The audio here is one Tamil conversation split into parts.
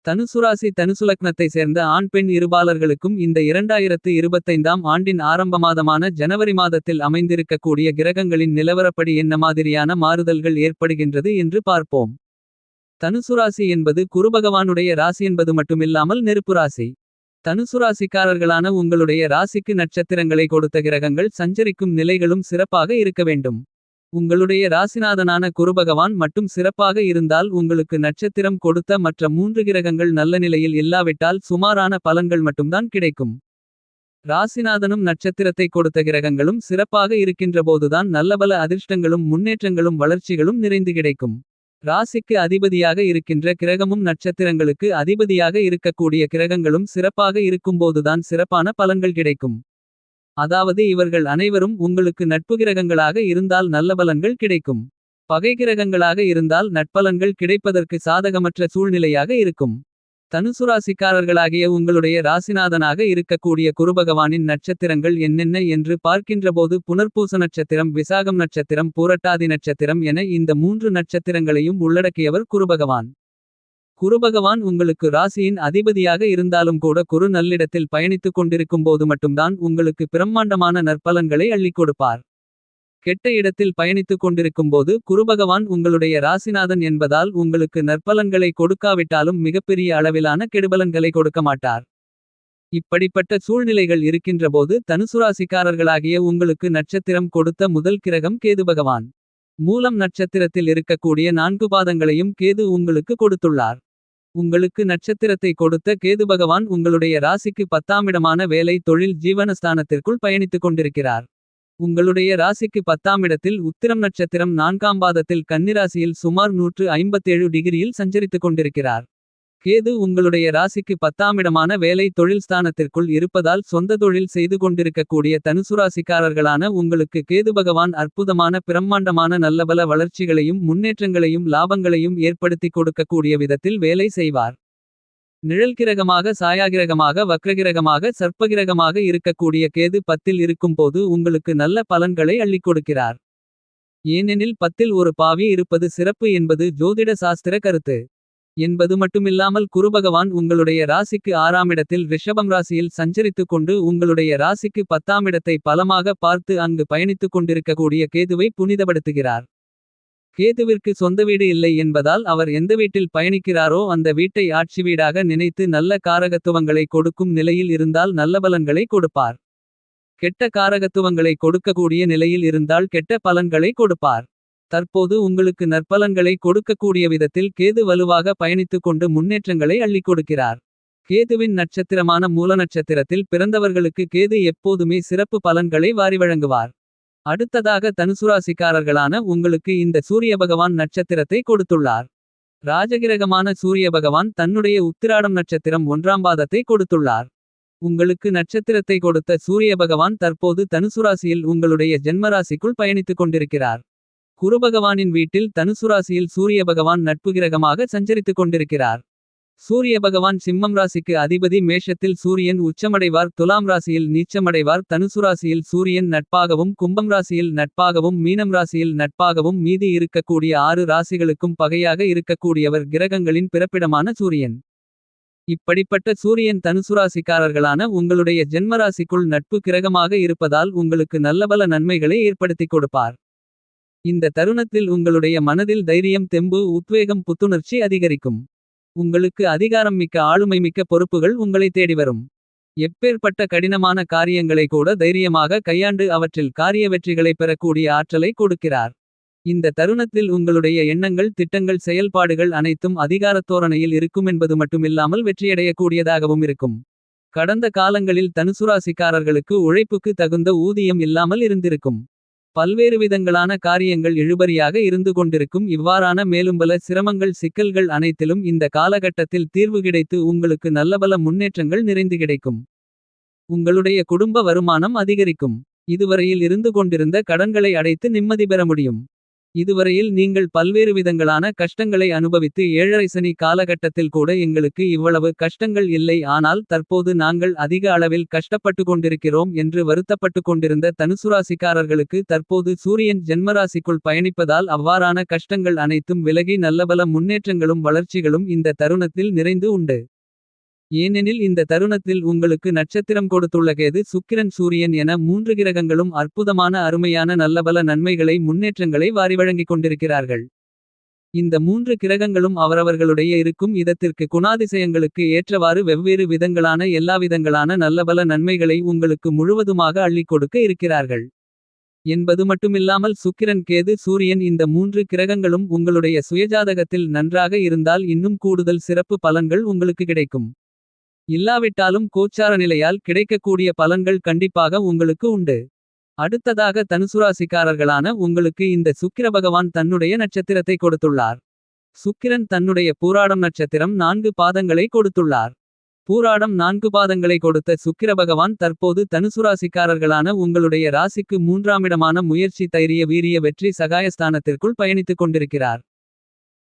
தனுசுராசி தனுசுலக்னத்தை சேர்ந்த ஆண் பெண் இருபாலர்களுக்கும் இந்த 2025ஆம் ஆண்டின் ஆரம்ப மாதமான ஜனவரி மாதத்தில் அமைந்திருக்கக்கூடிய கிரகங்களின் நிலவரப்படி என்ன மாதிரியான மாறுதல்கள் ஏற்படுகின்றது என்று பார்ப்போம். தனுசுராசி என்பது குருபகவானுடைய ராசி என்பது மட்டுமில்லாமல் நெருப்பு ராசி. தனுசுராசிக்காரர்களான உங்களுடைய ராசிக்கு நட்சத்திரங்களை கொடுத்த கிரகங்கள் சஞ்சரிக்கும் நிலைகளும் சிறப்பாக இருக்க வேண்டும். உங்களுடைய ராசிநாதனான குருபகவான் மட்டும் சிறப்பாக இருந்தால் உங்களுக்கு நட்சத்திரம் கொடுத்த மற்ற 3 கிரகங்கள் நல்ல நிலையில் இல்லாவிட்டால் சுமாரான பலன்கள் மட்டும்தான் கிடைக்கும். ராசிநாதனும் நட்சத்திரத்தை கொடுத்த கிரகங்களும் சிறப்பாக இருக்கின்றபோதுதான் நல்லபல அதிர்ஷ்டங்களும் முன்னேற்றங்களும் வளர்ச்சிகளும் நிறைந்து கிடைக்கும். ராசிக்கு அதிபதியாக இருக்கின்ற கிரகமும் நட்சத்திரங்களுக்கு அதிபதியாக இருக்கக்கூடிய கிரகங்களும் சிறப்பாக இருக்கும்போதுதான் சிறப்பான பலன்கள் கிடைக்கும். அதாவது இவர்கள் அனைவரும் உங்களுக்கு நட்பு கிரகங்களாக இருந்தால் நல்ல பலன்கள் கிடைக்கும். பகை கிரகங்களாக இருந்தால் நட்பலன்கள் கிடைப்பதற்கு சாதகமற்ற சூழ்நிலையாக இருக்கும். தனுசுராசிக்காரர்களாகிய உங்களுடைய ராசிநாதனாக இருக்கக்கூடிய குருபகவானின் நட்சத்திரங்கள் என்னென்ன என்று பார்க்கின்றபோது புனர்பூச நட்சத்திரம், விசாகம் நட்சத்திரம், பூரட்டாதி நட்சத்திரம் என இந்த 3 நட்சத்திரங்களையும் உள்ளடக்கியவர் குருபகவான். குருபகவான் உங்களுக்கு ராசியின் அதிபதியாக இருந்தாலும் கூட குரு நல்லிடத்தில் பயணித்துக் கொண்டிருக்கும் போது மட்டும்தான் உங்களுக்கு பிரம்மாண்டமான நற்பலன்களை அள்ளிக் கொடுப்பார். கெட்ட இடத்தில் பயணித்துக் கொண்டிருக்கும் போது குருபகவான் உங்களுடைய ராசிநாதன் என்பதால் உங்களுக்கு நற்பலன்களை கொடுக்காவிட்டாலும் மிகப்பெரிய அளவிலான கெடுபலன்களை கொடுக்க மாட்டார். இப்படிப்பட்ட சூழ்நிலைகள் இருக்கின்றபோது தனுசுராசிக்காரர்களாகிய உங்களுக்கு நட்சத்திரம் கொடுத்த முதல் கிரகம் கேது பகவான். மூலம் நட்சத்திரத்தில் இருக்கக்கூடிய 4 பாதங்களையும் கேது உங்களுக்கு கொடுத்துள்ளார். உங்களுக்கு நட்சத்திரத்தை கொடுத்த கேது பகவான் உங்களுடைய ராசிக்கு 10ஆம் இடமான வேலை தொழில் ஜீவனஸ்தானத்திற்குள் பயணித்துக் கொண்டிருக்கிறார். உங்களுடைய ராசிக்கு 10ஆம் இடத்தில் உத்திரம் நட்சத்திரம் 4ஆம் பாதத்தில் கன்னிராசியில் சுமார் 157 டிகிரியில் சஞ்சரித்துக் கொண்டிருக்கிறார். கேது உங்களுடைய ராசிக்கு 10ஆம் இடமான வேலை தொழில் ஸ்தானத்திற்குள் இருப்பதால் சொந்த தொழில் செய்து கொண்டிருக்கக்கூடிய தனுசுராசிக்காரர்களான உங்களுக்கு கேது பகவான் அற்புதமான பிரம்மாண்டமான நல்லபல வளர்ச்சிகளையும் முன்னேற்றங்களையும் லாபங்களையும் ஏற்படுத்தி கொடுக்கக்கூடிய விதத்தில் வேலை செய்வார். நிழல் கிரகமாக, சாயாகிரகமாக, வக்ரகிரகமாக, சர்ப்பகிரகமாக இருக்கக்கூடிய கேது 10இல் இருக்கும்போது உங்களுக்கு நல்ல பலன்களை அள்ளிக் கொடுக்கிறார். ஏனெனில் 10இல் ஒரு பாவி இருப்பது சிறப்பு என்பது ஜோதிட சாஸ்திர கருத்து. என்பது மட்டுமில்லாமல் குருபகவான் உங்களுடைய ராசிக்கு 6ஆம் இடத்தில் ரிஷபம் ராசியில் சஞ்சரித்துக் கொண்டு உங்களுடைய ராசிக்கு 10ஆம் இடத்தை பலமாக பார்த்து அங்கு பயணித்துக் கொண்டிருக்கக்கூடிய கேதுவை புனிதப்படுத்துகிறார். கேதுவிற்கு சொந்த வீடு இல்லை என்பதால் அவர் எந்த வீட்டில் பயணிக்கிறாரோ அந்த வீட்டை ஆட்சி வீடாக நினைத்து நல்ல காரகத்துவங்களை கொடுக்கும் நிலையில் இருந்தால் நல்ல பலன்களை கொடுப்பார். கெட்ட காரகத்துவங்களை கொடுக்கக்கூடிய நிலையில் இருந்தால் கெட்ட பலன்களை கொடுப்பார். தற்போது உங்களுக்கு நற்பலன்களை கொடுக்கக்கூடிய விதத்தில் கேது வலுவாக பயணித்துக் கொண்டு முன்னேற்றங்களை அள்ளிக் கொடுக்கிறார். கேதுவின் நட்சத்திரமான மூல நட்சத்திரத்தில் பிறந்தவர்களுக்கு கேது எப்போதுமே சிறப்பு பலன்களை வாரி வழங்குவார். அடுத்ததாக தனுசுராசிக்காரர்களான உங்களுக்கு இந்த சூரிய பகவான் நட்சத்திரத்தை கொடுத்துள்ளார். ராஜகிரகமான சூரிய பகவான் தன்னுடைய உத்திராடம் நட்சத்திரம் 1ஆம் பாதத்தை கொடுத்துள்ளார். உங்களுக்கு நட்சத்திரத்தை கொடுத்த சூரிய பகவான் தற்போது தனுசுராசியில் உங்களுடைய ஜென்மராசிக்குள் பயணித்துக் கொண்டிருக்கிறார். குருபகவானின் வீட்டில் தனுசுராசியில் சூரிய பகவான் நட்பு கிரகமாக சஞ்சரித்துக் கொண்டிருக்கிறார். சூரிய பகவான் சிம்மம் ராசிக்கு அதிபதி. மேஷத்தில் சூரியன் உச்சமடைவார், துலாம் ராசியில் நீச்சமடைவார், தனுசுராசியில் சூரியன் நட்பாகவும், கும்பம் ராசியில் நட்பாகவும், மீனம் ராசியில் நட்பாகவும், மீதி இருக்கக்கூடிய 6 ராசிகளுக்கும் பகையாக இருக்கக்கூடியவர் கிரகங்களின் பிறப்பிடமான சூரியன். இப்படிப்பட்ட சூரியன் தனுசுராசிக்காரர்களான உங்களுடைய ஜென்மராசிக்குள் நட்பு கிரகமாக இருப்பதால் உங்களுக்கு நல்லபல நன்மைகளை ஏற்படுத்திக் கொடுப்பார். இந்த தருணத்தில் உங்களுடைய மனதில் தைரியம், தெம்பு, உத்வேகம், புத்துணர்ச்சி அதிகரிக்கும். உங்களுக்கு அதிகாரம் மிக்க ஆளுமை மிக்க பொறுப்புகள் உங்களை தேடி வரும். எப்பேற்பட்ட கடினமான காரியங்களை கூட தைரியமாக கையாண்டு அவற்றில் காரிய வெற்றிகளை பெறக்கூடிய ஆற்றலை கொடுக்கிறார். இந்த தருணத்தில் உங்களுடைய எண்ணங்கள், திட்டங்கள், செயல்பாடுகள் அனைத்தும் அதிகாரத்தோரணையில் இருக்கும் என்பது மட்டுமில்லாமல் வெற்றியடையக்கூடியதாகவும் இருக்கும். கடந்த காலங்களில் தனுசுராசிக்காரர்களுக்கு உழைப்புக்கு தகுந்த ஊதியம் இல்லாமல் இருந்திருக்கும். பல்வேறு விதங்களான காரியங்கள் இழுபறியாக இருந்து கொண்டிருக்கும். இவ்வாறான மேலும்பல சிரமங்கள், சிக்கல்கள் அனைத்திலும் இந்த காலகட்டத்தில் தீர்வு கிடைத்து உங்களுக்கு நல்லபல முன்னேற்றங்கள் நிறைந்து கிடைக்கும். உங்களுடைய குடும்ப வருமானம் அதிகரிக்கும். இதுவரையில் இருந்து கொண்டிருந்த கடன்களை அடைத்து நிம்மதி பெற முடியும். இதுவரையில் நீங்கள் பல்வேறு விதங்களான கஷ்டங்களை அனுபவித்து 7.5 சனி காலகட்டத்தில் கூட எங்களுக்கு இவ்வளவு கஷ்டங்கள் இல்லை, ஆனால் தற்போது நாங்கள் அதிக அளவில் கஷ்டப்பட்டு கொண்டிருக்கிறோம் என்று வருத்தப்பட்டு கொண்டிருந்த தனுசுராசிக்காரர்களுக்கு தற்போது சூரியன் ஜென்மராசிக்குள் பயணிப்பதால் அவ்வாறான கஷ்டங்கள் அனைத்தும் விலகி நல்லபல முன்னேற்றங்களும் வளர்ச்சிகளும் இந்த தருணத்தில் நிறைந்து உண்டு. ஏனெனில் இந்த தருணத்தில் உங்களுக்கு நட்சத்திரம் கொடுத்துள்ள கேது, சுக்கிரன், சூரியன் என 3 கிரகங்களும் அற்புதமான அருமையான நல்லபல நன்மைகளை முன்னேற்றங்களை வாரி வழங்கிக் கொண்டிருக்கிறார்கள். இந்த 3 கிரகங்களும் அவரவர்களுடைய இருக்கும் இடத்திற்கு குணாதிசயங்களுக்கு ஏற்றவாறு வெவ்வேறு விதங்களான எல்லாவிதங்களான நல்லபல நன்மைகளை உங்களுக்கு முழுவதுமாக அள்ளிக் கொடுக்க இருக்கிறார்கள் என்பது மட்டுமில்லாமல் சுக்கிரன், கேது, சூரியன் இந்த 3 கிரகங்களும் உங்களுடைய சுயஜாதகத்தில் நன்றாக இருந்தால் இன்னும் கூடுதல் சிறப்பு பலன்கள் உங்களுக்கு கிடைக்கும். இல்லாவிட்டாலும் கோச்சார நிலையால் கிடைக்கக்கூடிய பலன்கள் கண்டிப்பாக உங்களுக்கு உண்டு. அடுத்ததாக தனுசுராசிக்காரர்களான உங்களுக்கு இந்த சுக்கிர பகவான் தன்னுடைய நட்சத்திரத்தை கொடுத்துள்ளார். சுக்கிரன் தன்னுடைய பூராடம் நட்சத்திரம் 4 பாதங்களை கொடுத்துள்ளார். பூராடம் 4 பாதங்களை கொடுத்த சுக்கிர பகவான் தற்போது தனுசுராசிக்காரர்களான உங்களுடைய ராசிக்கு 3ஆம் இடமான முயற்சி, தைரிய, வீரிய, வெற்றி, சகாயஸ்தானத்திற்குள் பயணித்துக் கொண்டிருக்கிறார்.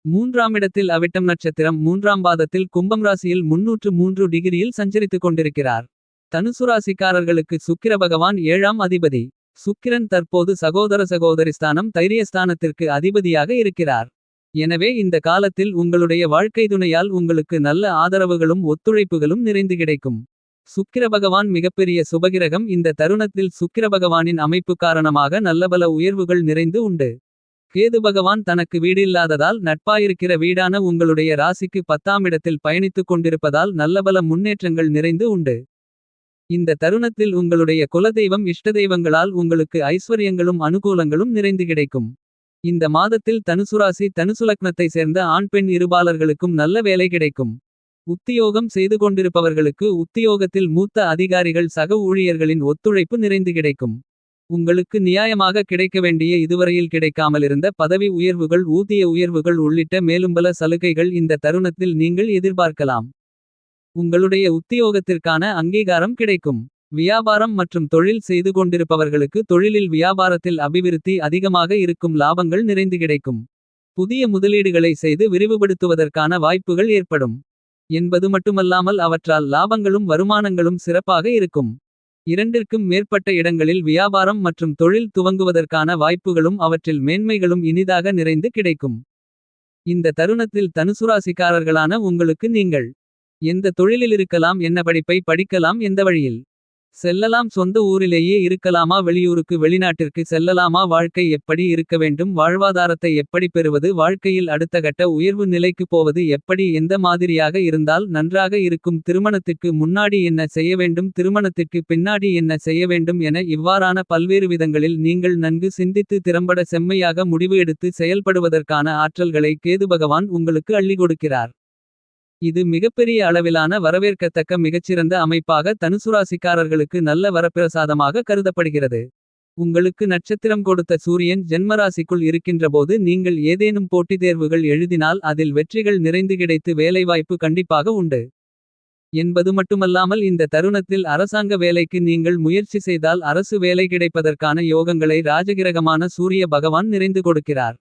3ஆம் இடத்தில் அவிட்டம் நட்சத்திரம் 3ஆம் பாதத்தில் கும்பம் ராசியில் 303 டிகிரியில் சஞ்சரித்துக் கொண்டிருக்கிறார். தனுசுராசிக்காரர்களுக்கு சுக்கிர பகவான் 7ஆம் அதிபதி. சுக்கிரன் தற்போது சகோதர சகோதரி ஸ்தானம், தைரியஸ்தானத்திற்கு அதிபதியாக இருக்கிறார். எனவே இந்த காலத்தில் உங்களுடைய வாழ்க்கை துணையால் உங்களுக்கு நல்ல ஆதரவுகளும் ஒத்துழைப்புகளும் நிறைந்து கிடைக்கும். சுக்கிர பகவான் மிகப்பெரிய சுபகிரகம். இந்த தருணத்தில் சுக்கிர பகவானின் அமைப்பு காரணமாக நல்லபல உயர்வுகள் நிறைந்து உண்டு. கேது பகவான் தனக்கு வீடு இல்லாததால் நட்பாயிருக்கிற வீடான உங்களுடைய ராசிக்கு 10ஆம் இடத்தில் பயணித்துக் கொண்டிருப்பதால் நல்லபல முன்னேற்றங்கள் நிறைந்து உண்டு. இந்த தருணத்தில் உங்களுடைய குலதெய்வம், இஷ்டதெய்வங்களால் உங்களுக்கு ஐஸ்வர்யங்களும் அனுகூலங்களும் நிறைந்து கிடைக்கும். இந்த மாதத்தில் தனுசுராசி தனுசுலக்னத்தை சேர்ந்த ஆண் பெண் இருபாலர்களுக்கும் நல்ல வேலை கிடைக்கும். உத்தியோகம் செய்து கொண்டிருப்பவர்களுக்கு உத்தியோகத்தில் மூத்த அதிகாரிகள், சக ஊழியர்களின் ஒத்துழைப்பு நிறைந்து கிடைக்கும். உங்களுக்கு நியாயமாக கிடைக்க வேண்டிய இதுவரையில் கிடைக்காமலிருந்த பதவி உயர்வுகள், ஊதிய உயர்வுகள் உள்ளிட்ட மேலும்பல சலுகைகள் இந்த தருணத்தில் நீங்கள் எதிர்பார்க்கலாம். உங்களுடைய உத்தியோகத்திற்கான அங்கீகாரம் கிடைக்கும். வியாபாரம் மற்றும் தொழில் செய்து கொண்டிருப்பவர்களுக்கு தொழிலில் வியாபாரத்தில் அபிவிருத்தி அதிகமாக இருக்கும், லாபங்கள் நிறைந்து கிடைக்கும். புதிய முதலீடுகளை செய்து விரிவுபடுத்துவதற்கான வாய்ப்புகள் ஏற்படும் என்பது மட்டுமல்லாமல் அவற்றால் லாபங்களும் வருமானங்களும் சிறப்பாக இருக்கும். 2ற்கும் மேற்பட்ட இடங்களில் வியாபாரம் மற்றும் தொழில் துவங்குவதற்கான வாய்ப்புகளும் அவற்றில் மேன்மைகளும் இனிதாக நிறைந்து கிடைக்கும். இந்த தருணத்தில் தனுசுராசிக்காரர்களான உங்களுக்கு நீங்கள் எந்த தொழிலில் இருக்கலாம், என்ன படிப்பை படிக்கலாம், எந்த வழியில் செல்லலாம், சொந்த ஊரிலேயே இருக்கலாமா, வெளியூருக்கு வெளிநாட்டிற்கு செல்லலாமா, வாழ்க்கை எப்படி இருக்க வேண்டும், வாழ்வாதாரத்தை எப்படி பெறுவது, வாழ்க்கையில் அடுத்த கட்ட உயர்வு நிலைக்கு போவது எப்படி, எந்த மாதிரியாக இருந்தால் நன்றாக இருக்கும், திருமணத்திற்கு முன்னாடி என்ன செய்ய வேண்டும், திருமணத்திற்கு பின்னாடி என்ன செய்ய வேண்டும் என இவ்வாறான பல்வேறு விதங்களில் நீங்கள் நன்கு சிந்தித்து திறம்பட செம்மையாக முடிவு எடுத்து செயல்படுவதற்கான ஆற்றல்களை கேது பகவான் உங்களுக்கு அள்ளி கொடுக்கிறார். இது மிகப்பெரிய அளவிலான வரவேற்கத்தக்க மிகச்சிறந்த அமைப்பாக தனுசுராசிக்காரர்களுக்கு நல்ல வரப்பிரசாதமாக கருதப்படுகிறது. உங்களுக்கு நட்சத்திரம் கொடுத்த சூரியன் ஜென்மராசிக்குள் இருக்கின்றபோது நீங்கள் ஏதேனும் போட்டித் தேர்வுகள் எழுதினால் அதில் வெற்றிகள் நிறைந்து கிடைத்து வேலைவாய்ப்பு கண்டிப்பாக உண்டு என்பது மட்டுமல்லாமல் இந்த தருணத்தில் அரசாங்க வேலைக்கு நீங்கள் முயற்சி செய்தால் அரசு வேலை கிடைப்பதற்கான யோகங்களை ராஜகிரகமான சூரிய பகவான் நிறைந்து கொடுக்கிறார்.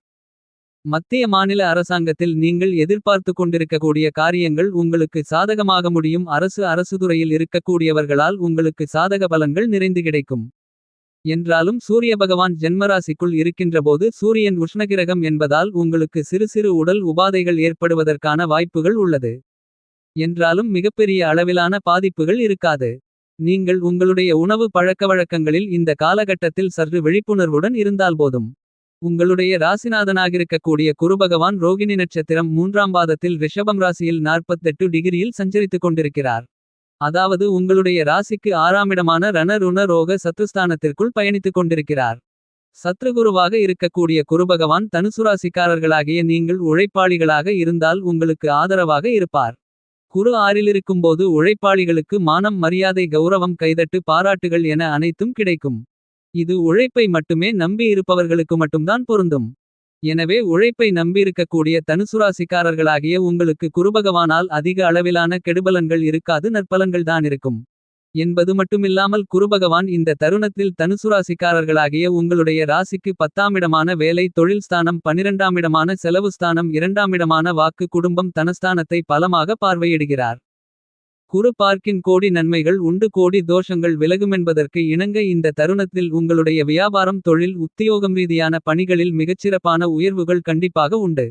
மத்திய மாநில அரசாங்கத்தில் நீங்கள் எதிர்பார்த்து கொண்டிருக்கக்கூடிய காரியங்கள் உங்களுக்கு சாதகமாக முடியும். அரசு துறையில் இருக்கக்கூடியவர்களால் உங்களுக்கு சாதக பலன்கள் நிறைந்து கிடைக்கும். என்றாலும் சூரிய பகவான் ஜென்மராசிக்குள் இருக்கின்றபோது சூரியன் உஷ்ணகிரகம் என்பதால் உங்களுக்கு சிறு சிறு உடல் உபாதைகள் ஏற்படுவதற்கான வாய்ப்புகள் உள்ளது. என்றாலும் மிகப்பெரிய அளவிலான பாதிப்புகள் இருக்காது. நீங்கள் உங்களுடைய உணவு பழக்கவழக்கங்களில் இந்த காலகட்டத்தில் சற்று விழிப்புணர்வுடன் இருந்தால் போதும். உங்களுடைய ராசிநாதனாகிருக்கக்கூடிய குருபகவான் ரோகிணி நட்சத்திரம் 3ஆம் பாதத்தில் ரிஷபம் ராசியில் 48 டிகிரியில் சஞ்சரித்துக் கொண்டிருக்கிறார். அதாவது உங்களுடைய ராசிக்கு 6ஆம் இடமான ரண ருண ரோக சத்ருஸ்தானத்திற்குள் பயணித்துக் கொண்டிருக்கிறார். சத்ருகுருவாக இருக்கக்கூடிய குருபகவான் தனுசுராசிக்காரர்களாகிய நீங்கள் உழைப்பாளிகளாக இருந்தால் உங்களுக்கு ஆதரவாக இருப்பார். குரு 6இல் இருக்கும்போது உழைப்பாளிகளுக்கு மானம், மரியாதை, கௌரவம், கைதட்டு, பாராட்டுகள் என அனைத்தும் கிடைக்கும். இது உழைப்பை மட்டுமே நம்பி இருப்பவர்களுக்கு மட்டும்தான் பொருந்தும். எனவே உழைப்பை நம்பியிருக்கக்கூடிய தனுசுராசிக்காரர்களாகிய உங்களுக்கு குருபகவானால் அதிக அளவிலான கெடுபலன்கள் இருக்காது, நற்பலன்கள் தான் இருக்கும். என்பது மட்டுமில்லாமல் குருபகவான் இந்த தருணத்தில் தனுசுராசிக்காரர்களாகிய உங்களுடைய ராசிக்கு 10ஆமிடமான வேலை தொழில் ஸ்தானம் 12ஆமிடமான செலவு ஸ்தானம் 2ஆமிடமான வாக்கு குடும்பம் தனஸ்தானத்தை பலமாக பார்வையிடுகிறார். குரு பார்க்கின் கோடி நன்மைகள் உண்டு கோடி தோஷங்கள் விலகுமென்பதற்கு இணங்க இந்த தருணத்தில் உங்களுடைய வியாபாரம் தொழில் உத்தியோகம் ரீதியான பணிகளில் மிகச்சிறப்பான உயர்வுகள் கண்டிப்பாக உண்டு.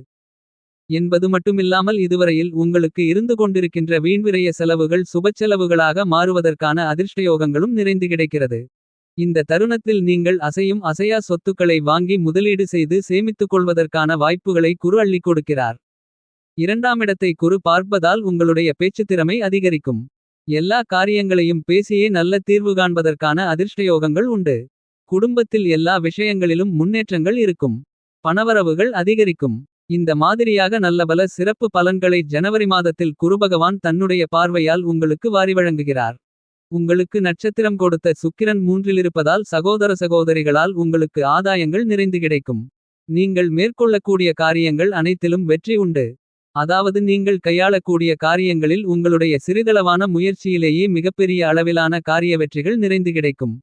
என்பது மட்டுமில்லாமல் இதுவரையில் உங்களுக்கு இருந்து கொண்டிருக்கின்ற வீண்விரய செலவுகள் சுபச்செலவுகளாக மாறுவதற்கான அதிர்ஷ்டயோகங்களும் நிறைந்து கிடைக்கிறது. இந்த தருணத்தில் நீங்கள் அசையும் அசையா சொத்துக்களை வாங்கி முதலீடு செய்து சேமித்துக் கொள்வதற்கான வாய்ப்புகளை குரு அள்ளிக் கொடுக்கிறார். 2ஆமிடத்தை குரு பார்ப்பதால் உங்களுடைய பேச்சுத்திறமை அதிகரிக்கும். எல்லா காரியங்களையும் பேசியே நல்ல தீர்வு காண்பதற்கான அதிர்ஷ்டயோகங்கள் உண்டு. குடும்பத்தில் எல்லா விஷயங்களிலும் முன்னேற்றங்கள் இருக்கும். பணவரவுகள் அதிகரிக்கும். இந்த மாதிரியாக நல்லபல சிறப்பு பலன்களை ஜனவரி மாதத்தில் குருபகவான் தன்னுடைய பார்வையால் உங்களுக்கு வாரி வழங்குகிறார். உங்களுக்கு நட்சத்திரம் கொடுத்த சுக்கிரன் 3இல் இருப்பதால் சகோதர சகோதரிகளால் உங்களுக்கு ஆதாயங்கள் நிறைந்து கிடைக்கும். நீங்கள் மேற்கொள்ளக்கூடிய காரியங்கள் அனைத்திலும் வெற்றி உண்டு. அதாவது நீங்கள் கையாளக்கூடிய காரியங்களில் உங்களுடைய சிறிதளவான முயற்சியிலேயே மிகப்பெரிய அளவிலான காரிய வெற்றிகள் நிறைந்து கிடைக்கும்.